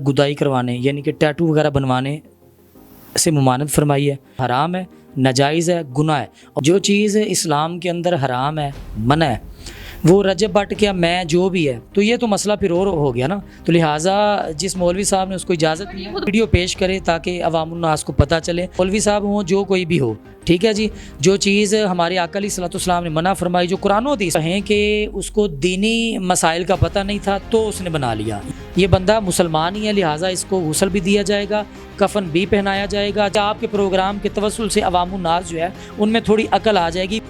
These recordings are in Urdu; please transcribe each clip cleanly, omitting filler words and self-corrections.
گدائی کروانے یعنی کہ ٹیٹو وغیرہ بنوانے سے ممانعت فرمائی ہے، حرام ہے، ناجائز ہے، گناہ ہے۔ اور جو چیز اسلام کے اندر حرام ہے، منع ہے، وہ رجب بٹ کیا میں جو بھی ہے، تو یہ تو مسئلہ پھر اور ہو گیا نا۔ تو لہٰذا جس مولوی صاحب نے اس کو اجازت دی ویڈیو پیش کرے تاکہ عوام الناس کو پتہ چلے، مولوی صاحب ہوں جو کوئی بھی ہو، ٹھیک ہے جی، جو چیز ہمارے آقا علیہ الصلوۃ والسلام نے منع فرمائی، جو قرآن و حدیث ہیں کہ اس کو دینی مسائل کا پتہ نہیں تھا تو اس نے بنا لیا، یہ بندہ مسلمان ہی ہے، لہٰذا اس کو غسل بھی دیا جائے گا، کفن بھی پہنایا جائے گا۔ آپ کے پروگرام کے توسل سے عوام الناس جو ہے ان میں تھوڑی عقل آ جائے گی۔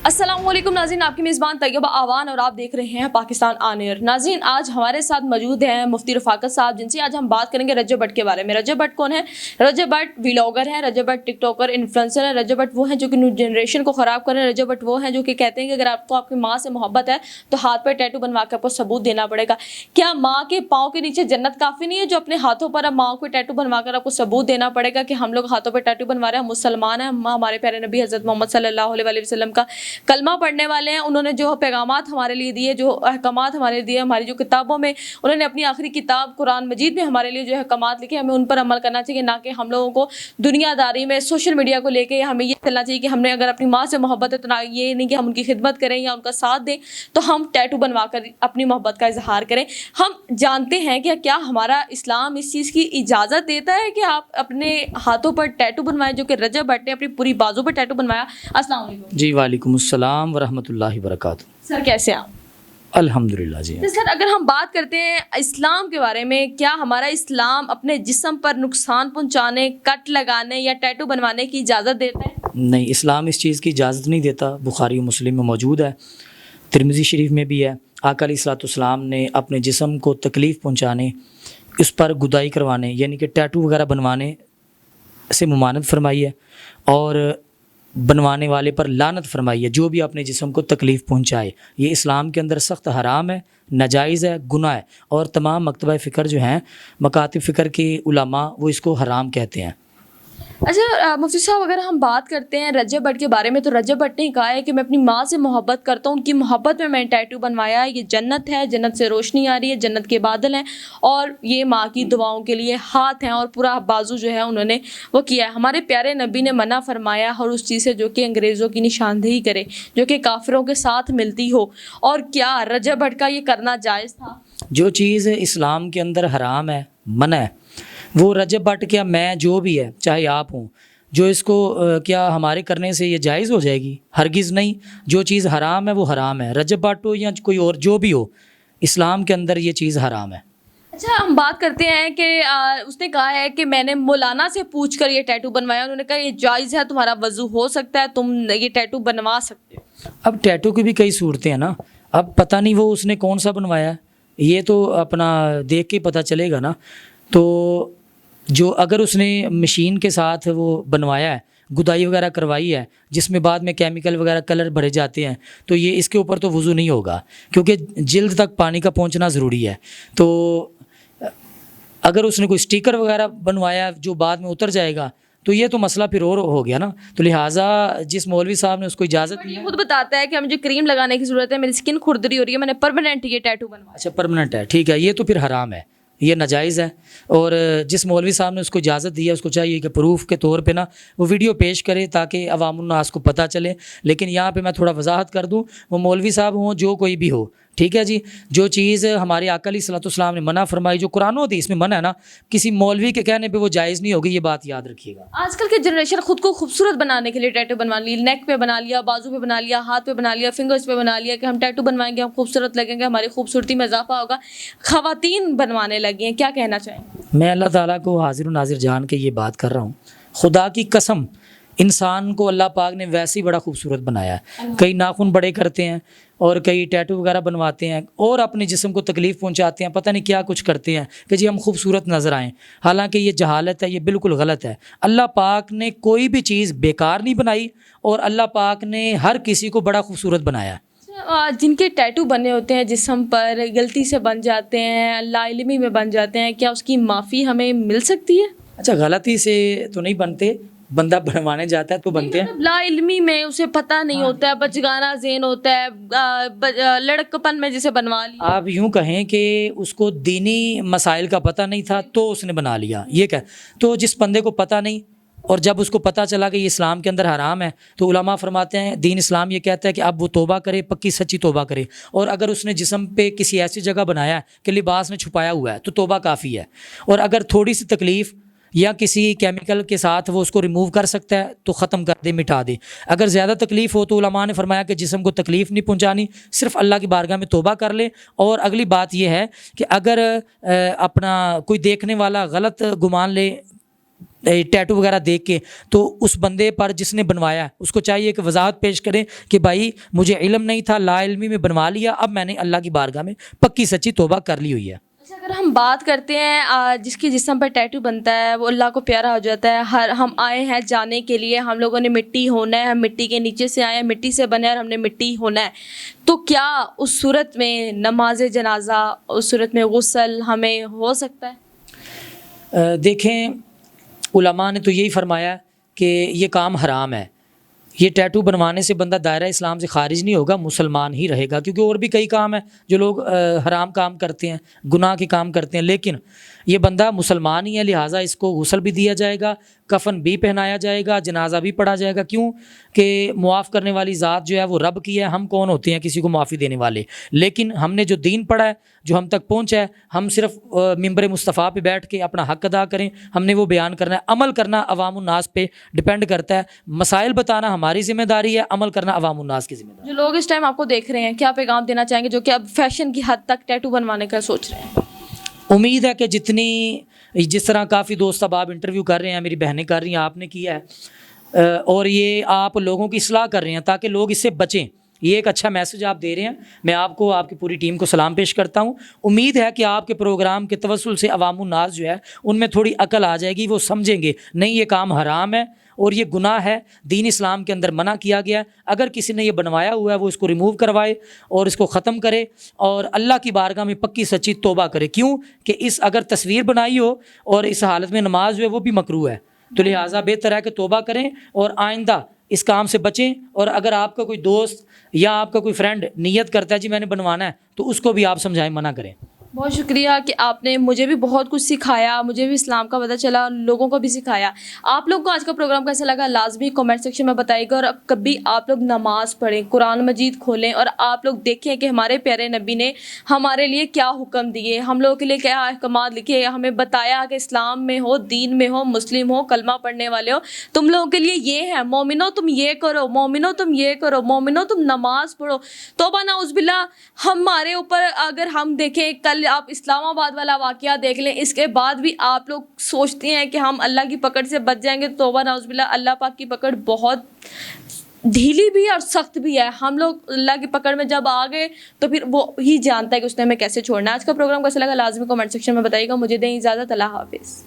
السلام علیکم ناظرین، آپ کی میزبان طیبہ آوان اور آپ دیکھ رہے ہیں پاکستان آن ایئر۔ ناظرین، آج ہمارے ساتھ موجود ہیں مفتی رفاقت صاحب، جن سے آج ہم بات کریں گے رجب بٹ کے بارے میں۔ رجب بٹ کون ہے؟ رجب بٹ ویلاگر ہیں، رجب بٹ ٹک ٹاکر انفلوئنسر ہیں، رجب بٹ وہ ہیں جو کہ نیو جنریشن کو خراب کر رہے ہیں، رجب بٹ وہ ہیں جو کہ کہتے ہیں کہ اگر آپ کو آپ کی ماں سے محبت ہے تو ہاتھ پہ ٹیٹو بنوا کے آپ کو ثبوت دینا پڑے گا۔ کیا ماں کے پاؤں کے نیچے جنت کافی نہیں ہے جو اپنے ہاتھوں پر اب ماں کو ٹیٹو بنوا کر آپ کو ثبوت دینا پڑے گا کہ ہم لوگ ہاتھوں پہ ٹیٹو بنوا رہے ہیں، ہم مسلمان ہیں، ہم ہمارے پیارے نبی حضرت محمد صلی اللہ علیہ وسلم کا کلمہ پڑھنے والے ہیں، انہوں نے جو پیغامات ہمارے لیے دیے، جو احکامات ہمارے لیے دیے، ہماری جو کتابوں میں انہوں نے اپنی آخری کتاب قرآن مجید میں ہمارے لیے جو احکامات لکھے، ہمیں ان پر عمل کرنا چاہیے، نہ کہ ہم لوگوں کو دنیا داری میں سوشل میڈیا کو لے کے ہمیں یہ چلنا چاہیے کہ ہم نے اگر اپنی ماں سے محبت ہے تو نہ یہ نہیں کہ ہم ان کی خدمت کریں یا ان کا ساتھ دیں تو ہم ٹیٹو بنوا کر اپنی محبت کا اظہار کریں۔ ہم جانتے ہیں کہ کیا ہمارا اسلام اس چیز کی اجازت دیتا ہے کہ آپ اپنے ہاتھوں پر ٹیٹو بنوائیں، جو کہ رجب بٹ نے اپنی پوری بازو پر ٹیٹو بنوایا۔ السلام علیکم جی وعلیکم السلام ورحمۃ اللہ وبرکاتہ۔ سر، کیسے آپ؟ الحمدللہ جی۔ سر، اگر ہم بات کرتے ہیں اسلام کے بارے میں، کیا ہمارا اسلام اپنے جسم پر نقصان پہنچانے، کٹ لگانے یا ٹیٹو بنوانے کی اجازت دیتا ہے؟ نہیں، اسلام اس چیز کی اجازت نہیں دیتا، بخاری و مسلم میں موجود ہے، ترمذی شریف میں بھی ہے۔ آقا علیہ الصلوۃ والسلام نے اپنے جسم کو تکلیف پہنچانے، اس پر گدائی کروانے یعنی کہ ٹیٹو وغیرہ بنوانے سے ممانعت فرمائی ہے، اور بنوانے والے پر لعنت فرمائی ہے جو بھی اپنے جسم کو تکلیف پہنچائے۔ یہ اسلام کے اندر سخت حرام ہے، ناجائز ہے، گناہ ہے، اور تمام مکتبہ فکر جو ہیں، مکاتب فکر کے علماء، وہ اس کو حرام کہتے ہیں۔ اچھا مفتی صاحب، اگر ہم بات کرتے ہیں رجب بٹ کے بارے میں، تو رجب بٹ نے کہا ہے کہ میں اپنی ماں سے محبت کرتا ہوں، ان کی محبت میں نے ٹیٹو بنوایا ہے، یہ جنت ہے، جنت سے روشنی آ رہی ہے، جنت کے بادل ہیں، اور یہ ماں کی دعاؤں کے لیے ہاتھ ہیں، اور پورا بازو جو ہے انہوں نے وہ کیا ہے۔ ہمارے پیارے نبی نے منع فرمایا اور اس چیز سے جو کہ انگریزوں کی نشاندہی کرے، جو کہ کافروں کے ساتھ ملتی ہو، اور کیا رجب بٹ کا یہ کرنا جائز تھا؟ جو چیز اسلام کے اندر حرام ہے، منع ہے، وہ رجب بٹ کیا میں جو بھی ہے، چاہے آپ ہوں، جو اس کو کیا ہمارے کرنے سے یہ جائز ہو جائے گی؟ ہرگز نہیں۔ جو چیز حرام ہے وہ حرام ہے، رجب بٹ ہو یا کوئی اور جو بھی ہو، اسلام کے اندر یہ چیز حرام ہے۔ اچھا، ہم بات کرتے ہیں کہ اس نے کہا ہے کہ میں نے مولانا سے پوچھ کر یہ ٹیٹو بنوایا، انہوں نے کہا یہ جائز ہے، تمہارا وضو ہو سکتا ہے، تم یہ ٹیٹو بنوا سکتے ہو۔ اب ٹیٹو کی بھی کئی صورتیں ہیں نا، اب پتہ نہیں وہ اس نے کون سا بنوایا ہے، یہ تو اپنا دیکھ کے پتہ چلے گا نا۔ تو جو اگر اس نے مشین کے ساتھ وہ بنوایا ہے، گدائی وغیرہ کروائی ہے، جس میں بعد میں کیمیکل وغیرہ کلر بھرے جاتے ہیں، تو یہ اس کے اوپر تو وضو نہیں ہوگا، کیونکہ جلد تک پانی کا پہنچنا ضروری ہے۔ تو اگر اس نے کوئی سٹیکر وغیرہ بنوایا جو بعد میں اتر جائے گا تو یہ تو مسئلہ پھر اور ہو گیا نا۔ تو لہٰذا جس مولوی صاحب نے اس کو اجازت دی، یہ خود بتاتا ہے کہ مجھے کریم لگانے کی ضرورت ہے، میری اسکن کھردری ہو رہی ہے، میں نے پرماننٹ یہ ٹیٹو بنوایا۔ اچھا پرماننٹ ہے، ٹھیک ہے، یہ تو پھر حرام ہے، یہ ناجائز ہے، اور جس مولوی صاحب نے اس کو اجازت دی ہے اس کو چاہیے کہ پروف کے طور پہ نا وہ ویڈیو پیش کرے تاکہ عوام الناس کو پتہ چلے۔ لیکن یہاں پہ میں تھوڑا وضاحت کر دوں، وہ مولوی صاحب ہوں جو کوئی بھی ہو، ٹھیک ہے جی، جو چیز ہمارے آقا علیہ الصلوۃ والسلام نے منع فرمائی، جو قرآن و حدیث میں منع ہے نا، کسی مولوی کے کہنے پہ وہ جائز نہیں ہوگی، یہ بات یاد رکھیے گا۔ آج کل کی جنریشن خود کو خوبصورت بنانے کے لیے ٹیٹو بنوا لی، نیک پہ بنا لیا، بازو پہ بنا لیا، ہاتھ پہ بنا لیا، فنگرز پہ بنا لیا کہ ہم ٹیٹو بنوائیں گے، ہم خوبصورت لگیں گے، ہماری خوبصورتی میں اضافہ ہوگا۔ خواتین بنوانے لگی ہیں، کیا کہنا چاہیں گے؟ میں اللہ تعالیٰ کو حاضر و ناظر جان کے یہ بات کر رہا ہوں، خدا کی قسم انسان کو اللہ پاک نے ویسے ہی بڑا خوبصورت بنایا ہے۔ کئی ناخن بڑے کرتے ہیں اور کئی ٹیٹو وغیرہ بنواتے ہیں اور اپنے جسم کو تکلیف پہنچاتے ہیں، پتہ نہیں کیا کچھ کرتے ہیں کہ جی ہم خوبصورت نظر آئیں، حالانکہ یہ جہالت ہے، یہ بالکل غلط ہے۔ اللہ پاک نے کوئی بھی چیز بیکار نہیں بنائی، اور اللہ پاک نے ہر کسی کو بڑا خوبصورت بنایا ہے۔ جن کے ٹیٹو بنے ہوتے ہیں جسم پر، غلطی سے بن جاتے ہیں، لا علمی میں بن جاتے ہیں، کیا اس کی معافی ہمیں مل سکتی ہے؟ اچھا، غلطی سے تو نہیں بنتے، بندہ بنوانے جاتا ہے تو بنتے ہیں. لا علمی میں اسے پتہ نہیں ہوتا ہے, بچگانہ ذہن ہوتا ہے, لڑکپن میں جسے بنوا لیا. آپ یوں کہیں کہ اس کو دینی مسائل کا پتہ نہیں تھا تو اس نے بنا لیا, یہ کہ تو جس بندے کو پتہ نہیں اور جب اس کو پتہ چلا کہ یہ اسلام کے اندر حرام ہے تو علماء فرماتے ہیں دین اسلام یہ کہتا ہے کہ اب وہ توبہ کرے, پکی سچی توبہ کرے. اور اگر اس نے جسم پہ کسی ایسی جگہ بنایا ہے کہ لباس میں چھپایا ہوا ہے تو توبہ کافی ہے. اور اگر تھوڑی سی تکلیف یا کسی کیمیکل کے ساتھ وہ اس کو ریموو کر سکتا ہے تو ختم کر دے, مٹا دے. اگر زیادہ تکلیف ہو تو علماء نے فرمایا کہ جسم کو تکلیف نہیں پہنچانی, صرف اللہ کی بارگاہ میں توبہ کر لے. اور اگلی بات یہ ہے کہ اگر اپنا کوئی دیکھنے والا غلط گمان لے ٹیٹو وغیرہ دیکھ کے تو اس بندے پر جس نے بنوایا اس کو چاہیے کہ وضاحت پیش کریں کہ بھائی مجھے علم نہیں تھا, لا علمی میں بنوا لیا, اب میں نے اللہ کی بارگاہ میں پکی سچی توبہ کر لی ہوئی ہے. اچھا, اگر ہم بات کرتے ہیں جس کی جسم پر ٹیٹو بنتا ہے وہ اللہ کو پیارا ہو جاتا ہے. ہم آئے ہیں جانے کے لیے, ہم لوگوں نے مٹی ہونا ہے, ہم مٹی کے نیچے سے آئے ہیں, مٹی سے بنے اور ہم نے مٹی ہونا ہے. تو کیا اس صورت میں نماز جنازہ, اس صورت میں غسل ہمیں ہو سکتا ہے؟ دیکھیں علماء نے تو یہی فرمایا کہ یہ کام حرام ہے. یہ ٹیٹو بنوانے سے بندہ دائرہ اسلام سے خارج نہیں ہوگا, مسلمان ہی رہے گا. کیونکہ اور بھی کئی کام ہیں جو لوگ حرام کام کرتے ہیں, گناہ کے کام کرتے ہیں, لیکن یہ بندہ مسلمان ہی ہے, لہٰذا اس کو غسل بھی دیا جائے گا, کفن بھی پہنایا جائے گا, جنازہ بھی پڑھا جائے گا. کیوں کہ معاف کرنے والی ذات جو ہے وہ رب کی ہے, ہم کون ہوتے ہیں کسی کو معافی دینے والے. لیکن ہم نے جو دین پڑھا ہے, جو ہم تک پہنچا ہے, ہم صرف ممبر مصطفیٰ پہ بیٹھ کے اپنا حق ادا کریں, ہم نے وہ بیان کرنا ہے. عمل کرنا عوام الناس پہ ڈپینڈ کرتا ہے. مسائل بتانا ہماری ذمہ داری ہے, عمل کرنا عوام الناس کی ذمہ داری. جو لوگ اس ٹائم آپ کو دیکھ رہے ہیں کیا پیغام دینا چاہیں گے جو کہ اب فیشن کی حد تک ٹیٹو بنوانے کا سوچ رہے ہیں؟ امید ہے کہ جس طرح کافی دوست اب آپ انٹرویو کر رہے ہیں, میری بہنیں کر رہی ہیں, آپ نے کیا ہے, اور یہ آپ لوگوں کی اصلاح کر رہے ہیں تاکہ لوگ اس سے بچیں. یہ ایک اچھا میسج آپ دے رہے ہیں. میں آپ کو, آپ کی پوری ٹیم کو سلام پیش کرتا ہوں. امید ہے کہ آپ کے پروگرام کے توسل سے عوام الناس جو ہے ان میں تھوڑی عقل آ جائے گی, وہ سمجھیں گے نہیں یہ کام حرام ہے اور یہ گناہ ہے, دین اسلام کے اندر منع کیا گیا. اگر کسی نے یہ بنوایا ہوا ہے وہ اس کو ریموو کروائے اور اس کو ختم کرے اور اللہ کی بارگاہ میں پکی سچی توبہ کرے. کیوں کہ اگر تصویر بنائی ہو اور اس حالت میں نماز جو ہے وہ بھی مکروہ ہے, تو لہٰذا بہتر ہے کہ توبہ کریں اور آئندہ اس کام سے بچیں. اور اگر آپ کا کوئی دوست یا آپ کا کوئی فرینڈ نیت کرتا ہے جی میں نے بنوانا ہے تو اس کو بھی آپ سمجھائیں, منع کریں. بہت شکریہ کہ آپ نے مجھے بھی بہت کچھ سکھایا, مجھے بھی اسلام کا پتہ چلا, لوگوں کو بھی سکھایا. آپ لوگ کو آج کا پروگرام کیسا لگا لازمی کمنٹ سیکشن میں بتائیے گا. اور اب کبھی آپ لوگ نماز پڑھیں, قرآن مجید کھولیں اور آپ لوگ دیکھیں کہ ہمارے پیارے نبی نے ہمارے لیے کیا حکم دیے, ہم لوگوں کے لیے کیا احکامات لکھے, ہمیں بتایا کہ اسلام میں ہو, دین میں ہو, مسلم ہو, کلمہ پڑھنے والے ہو, تم لوگوں کے لیے یہ ہے. مومنو تم یہ کرو, مومنو تم یہ کرو, مومنو تم نماز پڑھو. توبہ نعوذ باللہ. ہمارے اوپر اگر ہم دیکھیں, کل آپ اسلام آباد والا واقعہ دیکھ لیں, اس کے بعد بھی آپ لوگ سوچتے ہیں کہ ہم اللہ کی پکڑ سے بچ جائیں گے. توبہ نعوذ باللہ, اللہ پاک کی پکڑ بہت ڈھیلی بھی اور سخت بھی ہے. ہم لوگ اللہ کی پکڑ میں جب آ گئے تو پھر وہ ہی جانتا ہے کہ اس نے ہمیں کیسے چھوڑنا ہے. آج کا پروگرام کیسا لگا لازمی کمنٹ سیکشن میں بتائیے گا. مجھے دیں اجازت, اللہ حافظ.